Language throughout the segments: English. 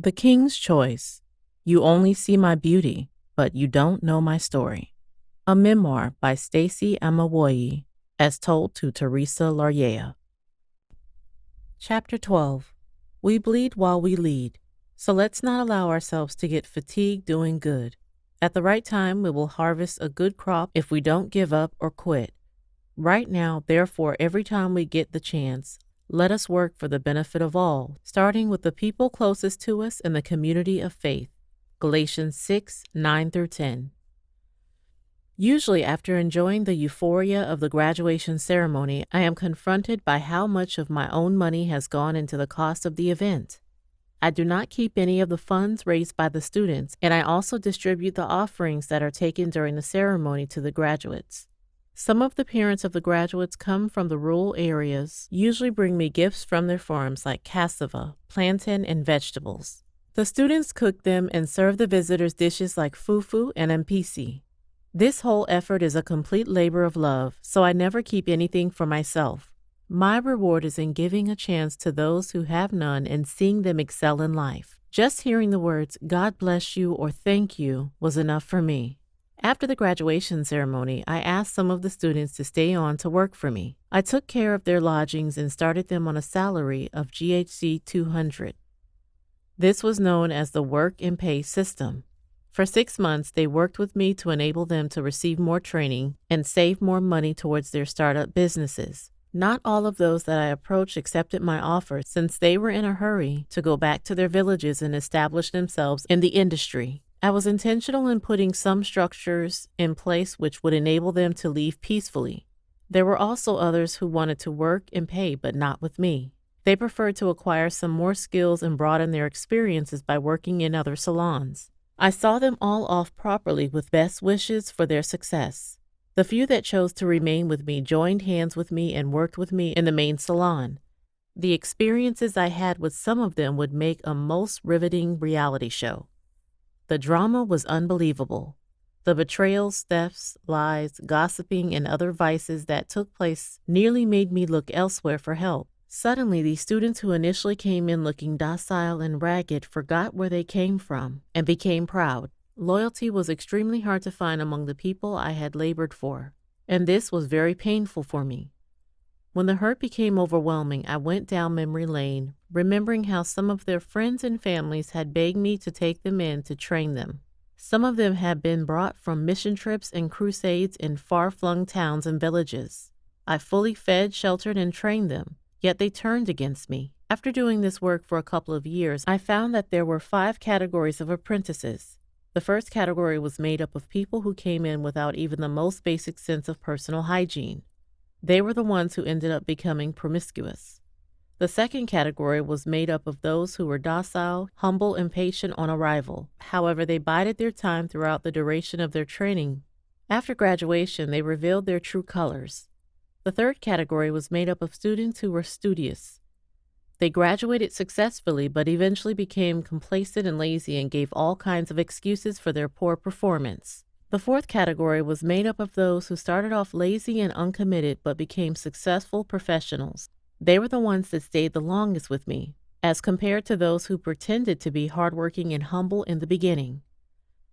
The King's Choice. You Only See My Beauty, but You Don't Know My Story. A memoir by Stacey Amawoye, as told to Teresa Laryea. Chapter 12. We bleed while we lead, so let's not allow ourselves to get fatigued doing good. At the right time, we will harvest a good crop if we don't give up or quit. Right now, therefore, every time we get the chance, let us work for the benefit of all, starting with the people closest to us in the community of faith. Galatians 6:9-10. Usually, after enjoying the euphoria of the graduation ceremony, I am confronted by how much of my own money has gone into the cost of the event. I do not keep any of the funds raised by the students, and I also distribute the offerings that are taken during the ceremony to the graduates. Some of the parents of the graduates come from the rural areas, usually bring me gifts from their farms like cassava, plantain, and vegetables. The students cook them and serve the visitors dishes like fufu and ampisi. This whole effort is a complete labor of love, so I never keep anything for myself. My reward is in giving a chance to those who have none and seeing them excel in life. Just hearing the words, "God bless you" or "thank you" was enough for me. After the graduation ceremony, I asked some of the students to stay on to work for me. I took care of their lodgings and started them on a salary of GHC 200. This was known as the work and pay system. For 6 months, they worked with me to enable them to receive more training and save more money towards their startup businesses. Not all of those that I approached accepted my offer since they were in a hurry to go back to their villages and establish themselves in the industry. I was intentional in putting some structures in place which would enable them to leave peacefully. There were also others who wanted to work and pay, but not with me. They preferred to acquire some more skills and broaden their experiences by working in other salons. I saw them all off properly with best wishes for their success. The few that chose to remain with me joined hands with me and worked with me in the main salon. The experiences I had with some of them would make a most riveting reality show. The drama was unbelievable. The betrayals, thefts, lies, gossiping, and other vices that took place nearly made me look elsewhere for help. Suddenly, these students who initially came in looking docile and ragged forgot where they came from and became proud. Loyalty was extremely hard to find among the people I had labored for, and this was very painful for me. When the hurt became overwhelming, I went down memory lane, remembering how some of their friends and families had begged me to take them in to train them. Some of them had been brought from mission trips and crusades in far-flung towns and villages. I fully fed, sheltered, and trained them, yet they turned against me. After doing this work for a couple of years, I found that there were 5 categories of apprentices. The first category was made up of people who came in without even the most basic sense of personal hygiene. They were the ones who ended up becoming promiscuous. The second category was made up of those who were docile, humble, and patient on arrival. However, they bided their time throughout the duration of their training. After graduation, they revealed their true colors. The third category was made up of students who were studious. They graduated successfully, but eventually became complacent and lazy and gave all kinds of excuses for their poor performance. The fourth category was made up of those who started off lazy and uncommitted but became successful professionals. They were the ones that stayed the longest with me, as compared to those who pretended to be hardworking and humble in the beginning.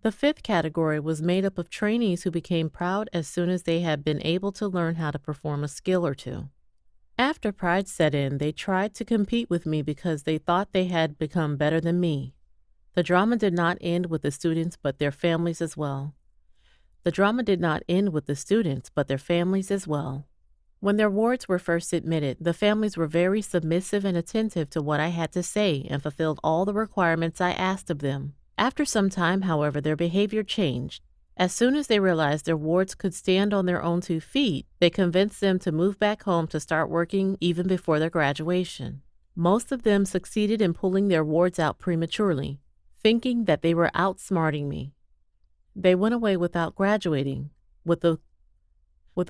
The fifth category was made up of trainees who became proud as soon as they had been able to learn how to perform a skill or two. After pride set in, they tried to compete with me because they thought they had become better than me. The drama did not end with the students but their families as well. When their wards were first admitted, the families were very submissive and attentive to what I had to say and fulfilled all the requirements I asked of them. After some time, however, their behavior changed. As soon as they realized their wards could stand on their own 2 feet, they convinced them to move back home to start working even before their graduation. Most of them succeeded in pulling their wards out prematurely, thinking that they were outsmarting me. They went away without graduating, with the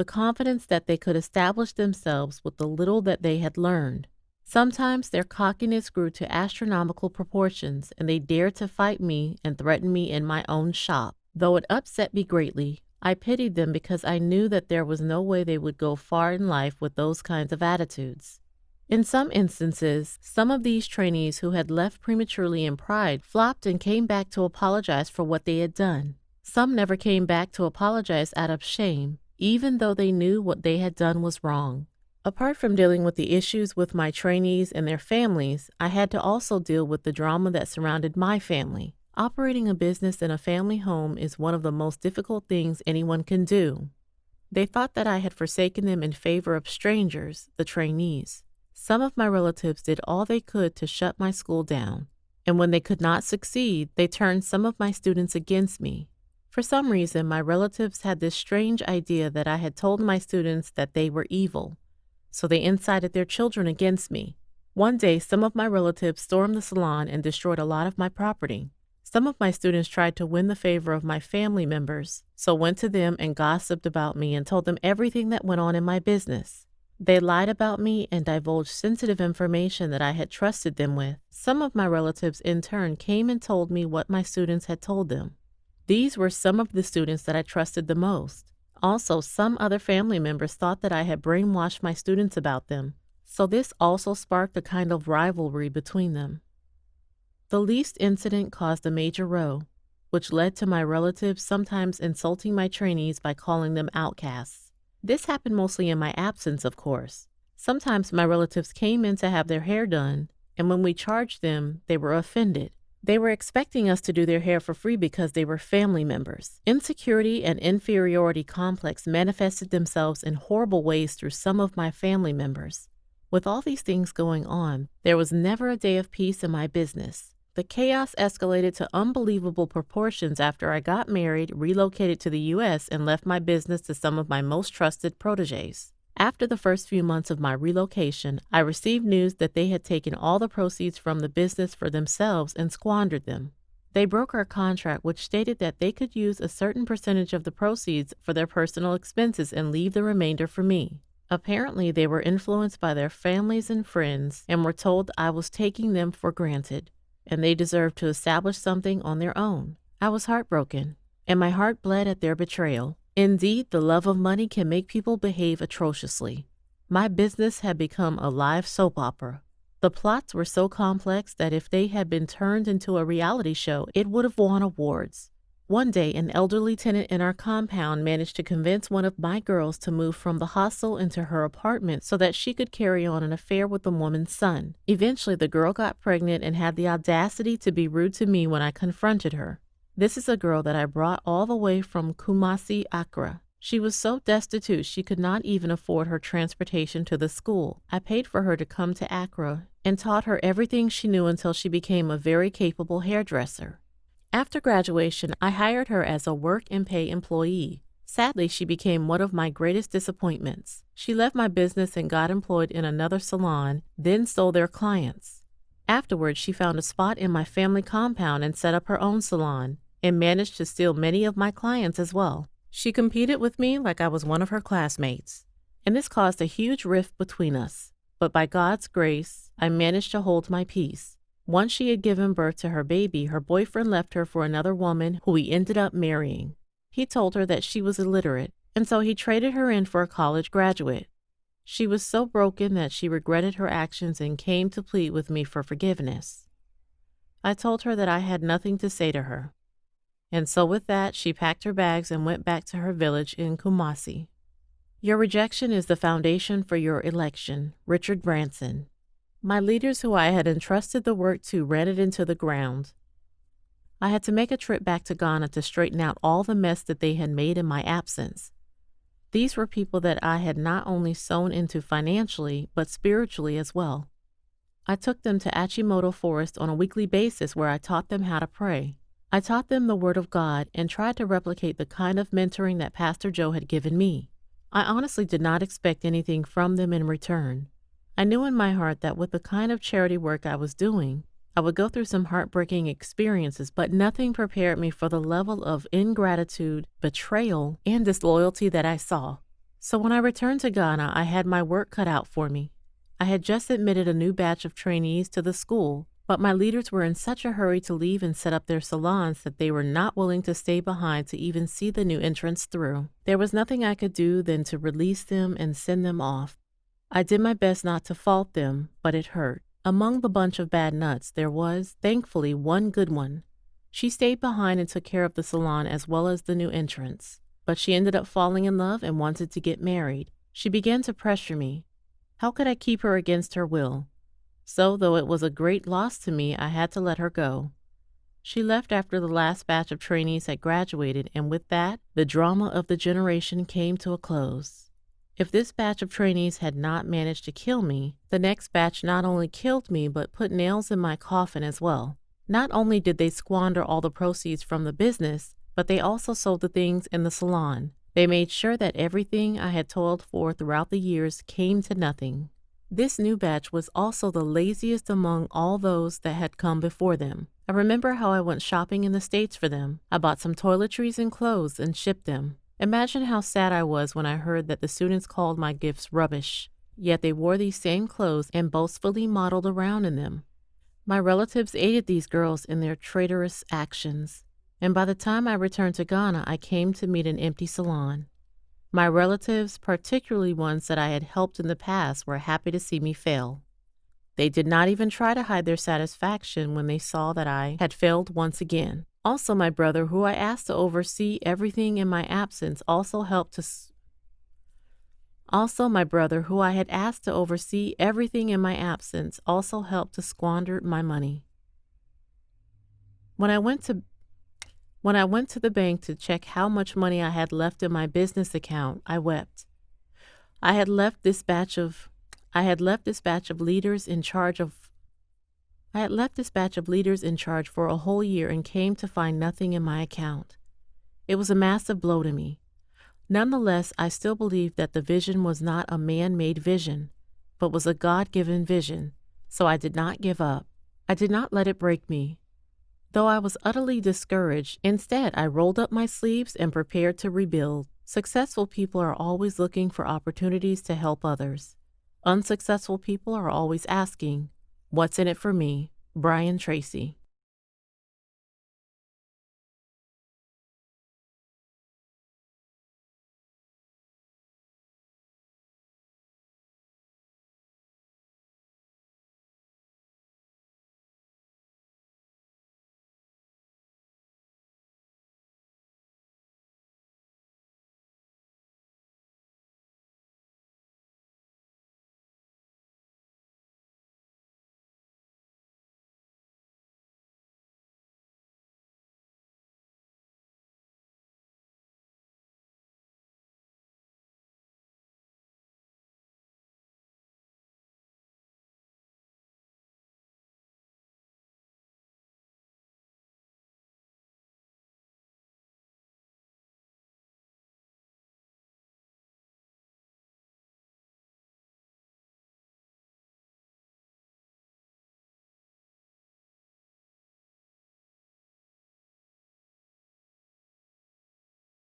confidence that they could establish themselves with the little that they had learned. Sometimes their cockiness grew to astronomical proportions, and they dared to fight me and threaten me in my own shop. Though it upset me greatly, I pitied them because I knew that there was no way they would go far in life with those kinds of attitudes. In some instances, some of these trainees who had left prematurely in pride flopped and came back to apologize for what they had done. Some never came back to apologize out of shame, even though they knew what they had done was wrong. Apart from dealing with the issues with my trainees and their families, I had to also deal with the drama that surrounded my family. Operating a business in a family home is one of the most difficult things anyone can do. They thought that I had forsaken them in favor of strangers, the trainees. Some of my relatives did all they could to shut my school down, and when they could not succeed, they turned some of my students against me. For some reason, my relatives had this strange idea that I had told my students that they were evil, so they incited their children against me. One day, some of my relatives stormed the salon and destroyed a lot of my property. Some of my students tried to win the favor of my family members, so went to them and gossiped about me and told them everything that went on in my business. They lied about me and divulged sensitive information that I had trusted them with. Some of my relatives in turn came and told me what my students had told them. These were some of the students that I trusted the most. Also, some other family members thought that I had brainwashed my students about them, so this also sparked a kind of rivalry between them. The least incident caused a major row, which led to my relatives sometimes insulting my trainees by calling them outcasts. This happened mostly in my absence, of course. Sometimes my relatives came in to have their hair done, and when we charged them, they were offended. They were expecting us to do their hair for free because they were family members. Insecurity and inferiority complex manifested themselves in horrible ways through some of my family members. With all these things going on, there was never a day of peace in my business. The chaos escalated to unbelievable proportions after I got married, relocated to the U.S., and left my business to some of my most trusted protégés. After the first few months of my relocation, I received news that they had taken all the proceeds from the business for themselves and squandered them. They broke our contract, which stated that they could use a certain percentage of the proceeds for their personal expenses and leave the remainder for me. Apparently, they were influenced by their families and friends and were told I was taking them for granted, and they deserved to establish something on their own. I was heartbroken, and my heart bled at their betrayal. Indeed, the love of money can make people behave atrociously. My business had become a live soap opera. The plots were so complex that if they had been turned into a reality show, it would have won awards. One day, an elderly tenant in our compound managed to convince one of my girls to move from the hostel into her apartment so that she could carry on an affair with the woman's son. Eventually, the girl got pregnant and had the audacity to be rude to me when I confronted her. This is a girl that I brought all the way from Kumasi, Accra. She was so destitute she could not even afford her transportation to the school. I paid for her to come to Accra and taught her everything she knew until she became a very capable hairdresser. After graduation, I hired her as a work and pay employee. Sadly, she became one of my greatest disappointments. She left my business and got employed in another salon, then stole their clients. Afterwards, she found a spot in my family compound and set up her own salon, and managed to steal many of my clients as well. She competed with me like I was one of her classmates, and this caused a huge rift between us. But by God's grace, I managed to hold my peace. Once she had given birth to her baby, her boyfriend left her for another woman who he ended up marrying. He told her that she was illiterate, and so he traded her in for a college graduate. She was so broken that she regretted her actions and came to plead with me for forgiveness. I told her that I had nothing to say to her. And so with that, she packed her bags and went back to her village in Kumasi. Your rejection is the foundation for your election. Richard Branson. My leaders who I had entrusted the work to ran it into the ground. I had to make a trip back to Ghana to straighten out all the mess that they had made in my absence. These were people that I had not only sown into financially, but spiritually as well. I took them to Achimoto Forest on a weekly basis where I taught them how to pray. I taught them the Word of God and tried to replicate the kind of mentoring that Pastor Joe had given me. I honestly did not expect anything from them in return. I knew in my heart that with the kind of charity work I was doing, I would go through some heartbreaking experiences, but nothing prepared me for the level of ingratitude, betrayal, and disloyalty that I saw. So when I returned to Ghana, I had my work cut out for me. I had just admitted a new batch of trainees to the school, but my leaders were in such a hurry to leave and set up their salons that they were not willing to stay behind to even see the new entrants through. There was nothing I could do than to release them and send them off. I did my best not to fault them, but it hurt. Among the bunch of bad nuts, there was, thankfully, one good one. She stayed behind and took care of the salon as well as the new entrants. But she ended up falling in love and wanted to get married. She began to pressure me. How could I keep her against her will? So, though it was a great loss to me, I had to let her go. She left after the last batch of trainees had graduated, and with that, the drama of the generation came to a close. If this batch of trainees had not managed to kill me, the next batch not only killed me but put nails in my coffin as well. Not only did they squander all the proceeds from the business, but they also sold the things in the salon. They made sure that everything I had toiled for throughout the years came to nothing. This new batch was also the laziest among all those that had come before them. I remember how I went shopping in the States for them. I bought some toiletries and clothes and shipped them. Imagine how sad I was when I heard that the students called my gifts rubbish, yet they wore these same clothes and boastfully modeled around in them. My relatives aided these girls in their traitorous actions, and by the time I returned to Ghana, I came to meet an empty salon. My relatives, particularly ones that I had helped in the past, were happy to see me fail. They did not even try to hide their satisfaction when they saw that I had failed once again. Also, my brother, who I asked to oversee everything in my absence, also helped to squander my money. When I went to the bank to check how much money I had left in my business account, I wept. I had left this batch of leaders in charge for a whole year and came to find nothing in my account. It was a massive blow to me. Nonetheless, I still believed that the vision was not a man-made vision, but was a God-given vision, so I did not give up. I did not let it break me. Though I was utterly discouraged, instead I rolled up my sleeves and prepared to rebuild. Successful people are always looking for opportunities to help others. Unsuccessful people are always asking, "What's in it for me?" Brian Tracy.